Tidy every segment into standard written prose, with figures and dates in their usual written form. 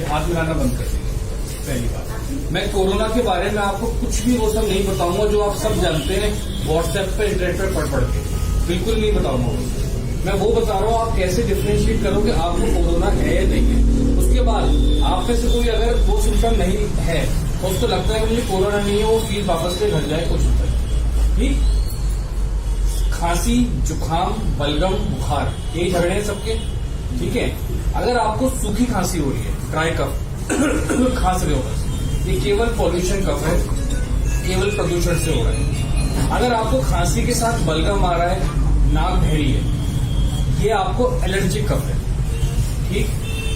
हाथ मिलाना बंद कर देंगे। पहली बात, मैं कोरोना के बारे में आपको कुछ भी वो सब नहीं बताऊंगा जो आप सब जानते हैं व्हाट्सएप पे, इंटरनेट पे पढ़ के, बिल्कुल नहीं बताऊंगा। मैं वो बता रहा हूँ आप कैसे डिफ्रेंशिएट करोगे आपको कोरोना है या नहीं है। उसके बाद आप में से कोई अगर वो सिम्टम नहीं है तो उसको लगता है कि मुझे कोरोना नहीं है, वो फील वापस से घर जाए, कुछ होता है ठीक। खांसी, जुकाम, बलगम, बुखार, ये झगड़े हैं सबके, ठीक है। अगर आपको सूखी खांसी हो रही है, ड्राई कफ, खांस रहे हो बस, ये केवल पॉल्यूशन कफ है, केवल प्रदूषण से हो रहा है। अगर आपको खांसी के साथ बलगम आ रहा है, नाक बहरी है, ये आपको एलर्जिक कफ है, ठीक।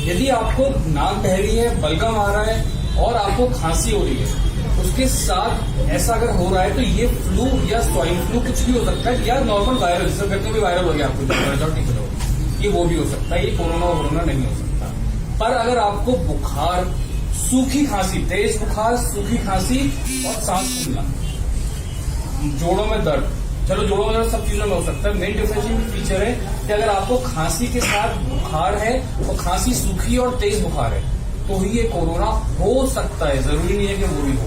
यदि आपको नाक बहरी है, बलगम आ रहा है और आपको खांसी हो रही है, उसके साथ ऐसा अगर हो रहा है तो ये फ्लू या स्वाइन फ्लू कुछ भी हो सकता है, या नॉर्मल वायरल, जिसे कहते हैं वायरल हो गया आपको, ये वो भी हो सकता है, ये कोरोना नहीं हो सकता। पर अगर आपको बुखार, सूखी खांसी, तेज बुखार, सूखी खांसी और सांस फूलना, जोड़ों में दर्द, चलो जोड़ों में दर्द सब चीजों में हो सकता है। मेन डिफरेंशिएटिंग फीचर है कि अगर आपको खांसी के साथ बुखार है और खांसी सूखी और तेज बुखार है तो ही ये कोरोना हो सकता है, जरूरी नहीं है कि वो भी हो।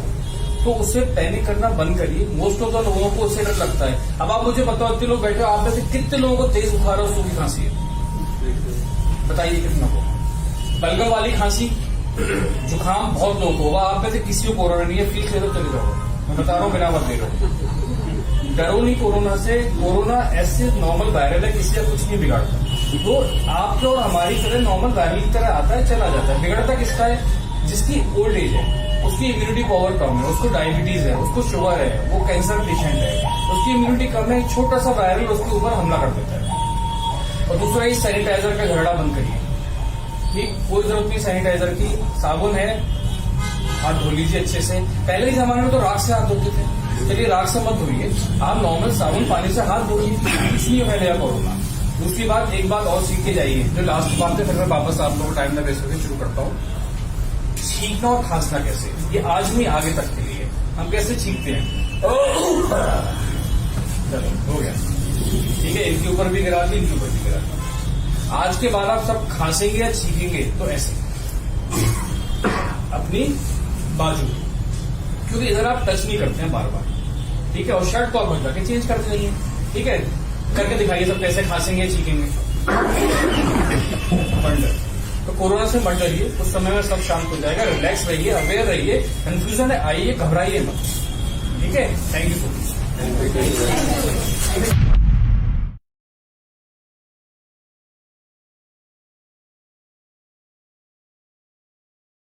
तो उससे पैनिक करना बंद करिए। मोस्ट ऑफ द लोगों को उससे डर लगता है। अब आप मुझे बताओ, इतने लोग बैठे हो, आप में से कितने लोगों को तेज बुखार और सूखी खांसी है? बताइए कितना को। बलगम वाली खांसी, जुकाम बहुत लोगों को होगा, आप में से किसी को कोरोना नहीं है, फील ले लो, चले जाओ। मैं बता रहा हूँ, बिना मत ले लो, डरो नहीं कोरोना से। कोरोना ऐसे नॉर्मल वायरल है, किसी का कुछ नहीं बिगाड़ता। वो आपके और हमारी तरह नॉर्मल वायरल की तरह आता है, चला जाता है। बिगड़ता किसका है? जिसकी ओल्ड एज है, उसकी इम्यूनिटी पावर कम है, उसको डायबिटीज है, उसको शुगर है, वो कैंसर पेशेंट है, उसकी इम्यूनिटी कम है, छोटा सा वायरल उसके ऊपर हमला कर देता है। और दूसरा, ये सैनिटाइजर का झगड़ा बंद करिए, ठीक। कोई जरूरत नहीं सैनिटाइजर की, साबुन है, हाथ धो लीजिए अच्छे से। पहले के जमाने में तो राख से हाथ धोते थे, चलिए राख से मत धोइए, आप नॉर्मल साबुन पानी से हाथ धोइए, इसलिए फैलेगा कोरोना। दूसरी बात, एक बात और सीख के जाइए, जो लास्ट बात है, फिर मैं वापस आप लोगों को टाइम ना वेस्ट होकर शुरू करता हूँ। छींकना और खांसना कैसे, ये आज नहीं आगे तक के लिए। हम कैसे छींकते हैं? चलो हो गया, ठीक है। इनके ऊपर भी गिरा दी, इनके ऊपर भी गिरा दी। आज के बाद आप सब खांसेंगे या छींकेंगे तो ऐसे अपनी बाजू, क्योंकि इधर आप टच नहीं करते हैं बार बार, ठीक है। और शर्ट को आप बदला के चेंज करते रहिए, ठीक है। करके दिखाइए सब कैसे खांसेंगे, छींकेंगे। तो कोरोना से मत डरिए, कुछ समय में सब शांत हो जाएगा। रिलैक्स रहिए, अवेयर रहिए, कंफ्यूजन आइए, घबराइए मत, ठीक है। Thank you so much.